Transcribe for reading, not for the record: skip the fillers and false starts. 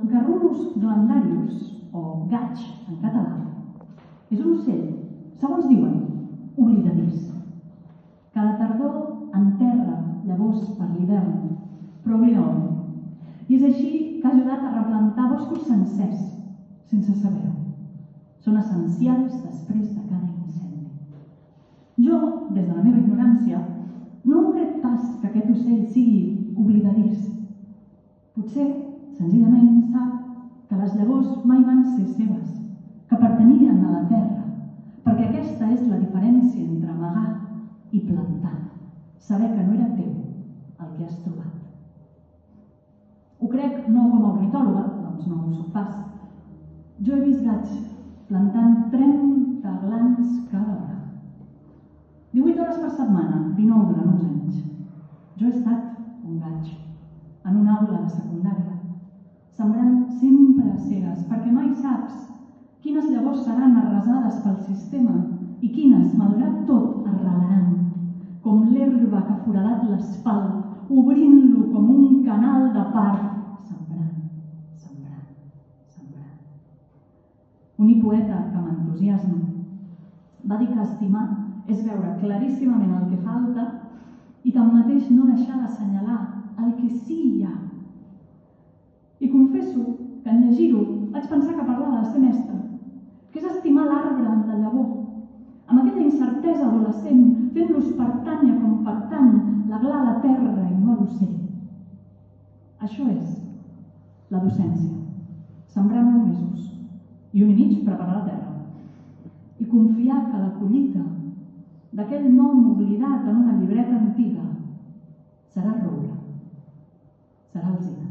Garrulus glandarius, o gaig en català, és un ocell, segons diuen, oblidadís. Cada tardor enterra llavors per l'hivern, però oblida on. I és així que ha ajudat a replantar boscos sencers, sense saber-ho. Són essencials després de cada incendi. Jo, des de la meva ignorància, no crec pas que aquest ocell sigui oblidadís. Potser, senzillament, sap que les llavors mai van ser seves, que pertanyien a la terra, perquè aquesta és la diferència entre amagar i plantar. Saber que no era teu el que has trobat. Ho crec no com a ornitòloga, doncs no ho soc pas. Jo he vist gaigs plantant 30 glans cada hora. 18 hores per setmana, 19 durant uns anys. Jo he estat un gaig en una aula de secundària, sembrant sempre a cegues, perquè mai saps quines llavors seran arrasades pel sistema i quines, malgrat tot, arrelaran, com l'herba que ha foradat l'asfalt, obrint-lo com un canal de part, sembrant, sembrant, sembrant. Un poeta que m'entusiasma va dir que estimar és veure claríssimament el que falta i tanmateix no deixar d'assenyalar el que sí hi ha. I confesso que en llegir-ho vaig pensar que parlava de ser mestre, que és estimar l'arbre en la llavor, amb aquella incertesa adolescent, fent-los pertànyer com pertany la gla a la terra i no a l'ocell. Això és la docència, sembrar 9 mesos i 1 i mig preparar la terra i confiar que la collita d'aquell nom oblidat en una llibreta antiga serà roure, serà alzina.